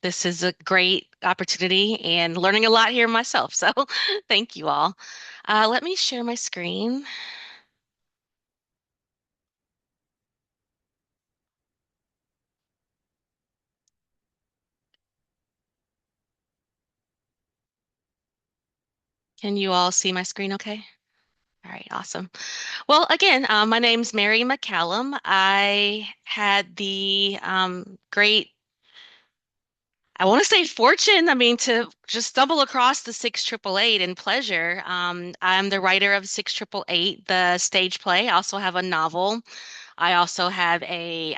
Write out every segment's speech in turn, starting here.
This is a great opportunity and learning a lot here myself. So thank you all. Let me share my screen. Can you all see my screen okay? All right, awesome. Well, again, my name's Mary McCallum. I had the great, I want to say fortune, to just stumble across the 6888 in pleasure. I'm the writer of 6888, the stage play. I also have a novel. I also have a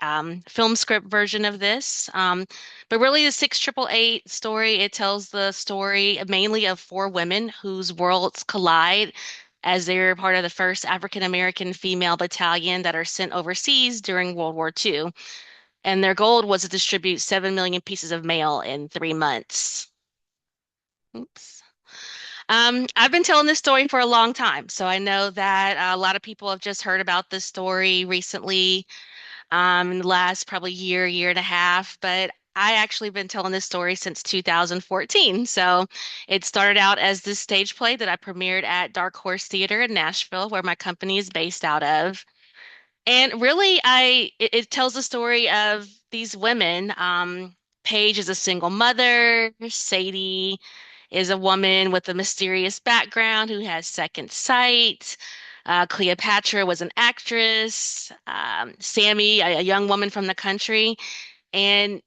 film script version of this. But really, the 6888 story, it tells the story mainly of four women whose worlds collide as they're part of the first African American female battalion that are sent overseas during World War II. And their goal was to distribute 7 million pieces of mail in 3 months. Oops. I've been telling this story for a long time, so I know that a lot of people have just heard about this story recently. In the last probably year and a half, but I actually been telling this story since 2014. So it started out as this stage play that I premiered at Dark Horse Theater in Nashville, where my company is based out of. And really, it tells the story of these women. Paige is a single mother. Sadie is a woman with a mysterious background who has second sight. Cleopatra was an actress. Sammy, a young woman from the country. And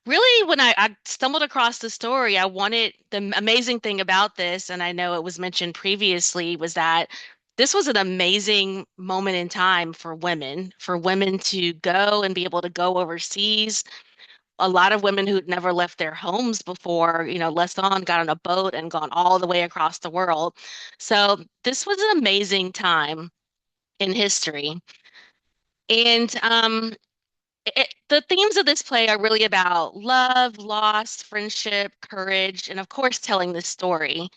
really, when I stumbled across the story, I wanted the amazing thing about this, and I know it was mentioned previously, was that this was an amazing moment in time for women to go and be able to go overseas. A lot of women who'd never left their homes before, left on, got on a boat and gone all the way across the world. So this was an amazing time in history. And the themes of this play are really about love, loss, friendship, courage, and of course, telling this story.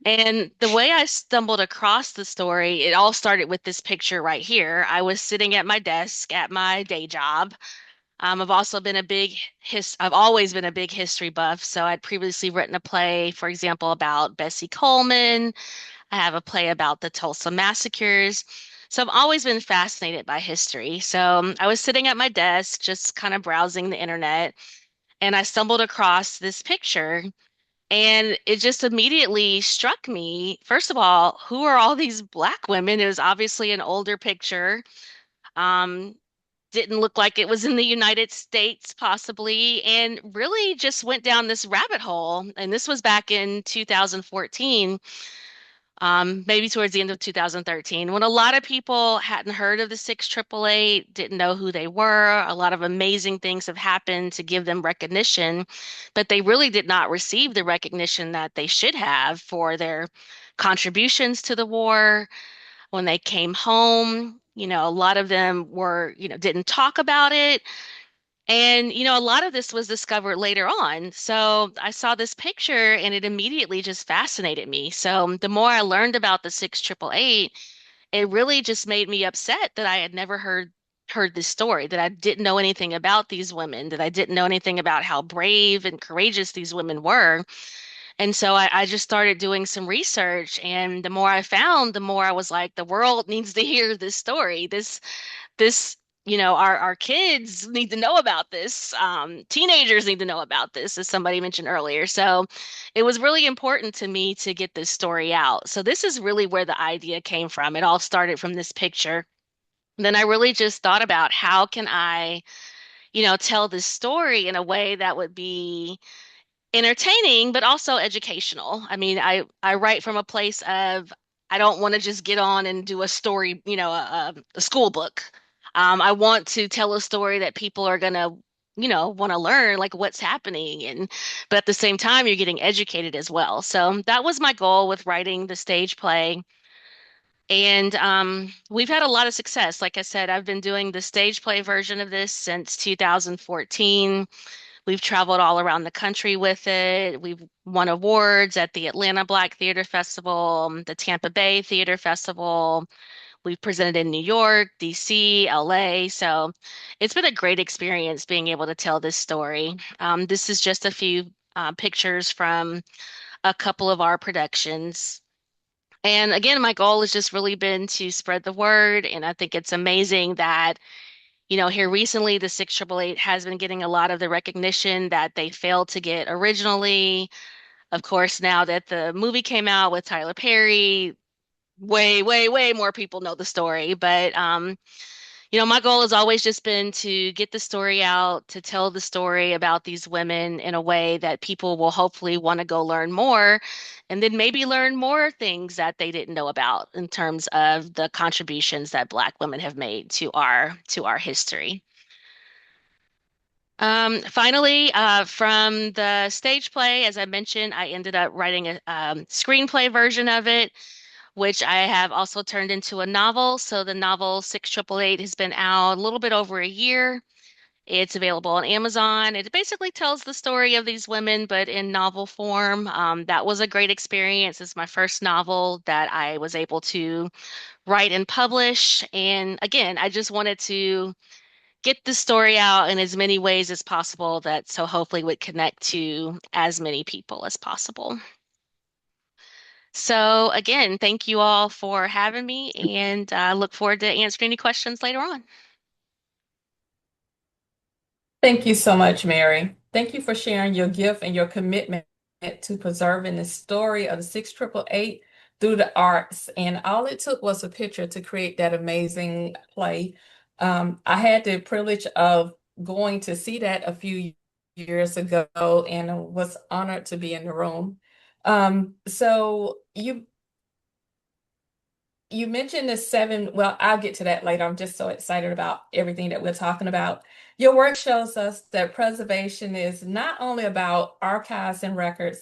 And the way I stumbled across the story, it all started with this picture right here. I was sitting at my desk at my day job. I've always been a big history buff. So I'd previously written a play, for example, about Bessie Coleman. I have a play about the Tulsa massacres. So I've always been fascinated by history. So I was sitting at my desk, just kind of browsing the internet, and I stumbled across this picture. And it just immediately struck me, first of all, who are all these black women? It was obviously an older picture. Um, didn't look like it was in the United States, possibly, and really just went down this rabbit hole. And this was back in 2014, maybe towards the end of 2013, when a lot of people hadn't heard of the 6888, didn't know who they were. A lot of amazing things have happened to give them recognition, but they really did not receive the recognition that they should have for their contributions to the war. When they came home, a lot of them didn't talk about it. And, a lot of this was discovered later on. So I saw this picture and it immediately just fascinated me. So the more I learned about the 6888, it really just made me upset that I had never heard this story, that I didn't know anything about these women, that I didn't know anything about how brave and courageous these women were. And so I just started doing some research, and the more I found, the more I was like, the world needs to hear this story. This, our kids need to know about this. Teenagers need to know about this, as somebody mentioned earlier. So it was really important to me to get this story out. So this is really where the idea came from. It all started from this picture. Then I really just thought about how can I, tell this story in a way that would be entertaining, but also educational. I write from a place of I don't want to just get on and do a story, a school book. I want to tell a story that people are gonna, want to learn like what's happening, and but at the same time, you're getting educated as well. So that was my goal with writing the stage play. And we've had a lot of success. Like I said, I've been doing the stage play version of this since 2014. We've traveled all around the country with it. We've won awards at the Atlanta Black Theater Festival, the Tampa Bay Theater Festival. We've presented in New York, DC, LA. So it's been a great experience being able to tell this story. This is just a few pictures from a couple of our productions. And again, my goal has just really been to spread the word. And I think it's amazing that, here recently, the 6888 has been getting a lot of the recognition that they failed to get originally. Of course, now that the movie came out with Tyler Perry, way, way, way more people know the story. But my goal has always just been to get the story out, to tell the story about these women in a way that people will hopefully want to go learn more, and then maybe learn more things that they didn't know about in terms of the contributions that Black women have made to our history. Finally, from the stage play, as I mentioned, I ended up writing a screenplay version of it, which I have also turned into a novel. So the novel 6888 has been out a little bit over a year. It's available on Amazon. It basically tells the story of these women, but in novel form. That was a great experience. It's my first novel that I was able to write and publish. And again, I just wanted to get the story out in as many ways as possible that so hopefully would connect to as many people as possible. So again, thank you all for having me, and I look forward to answering any questions later on. Thank you so much, Mary. Thank you for sharing your gift and your commitment to preserving the story of the 6888 through the arts. And all it took was a picture to create that amazing play. I had the privilege of going to see that a few years ago and was honored to be in the room. So you mentioned the seven, well, I'll get to that later. I'm just so excited about everything that we're talking about. Your work shows us that preservation is not only about archives and records,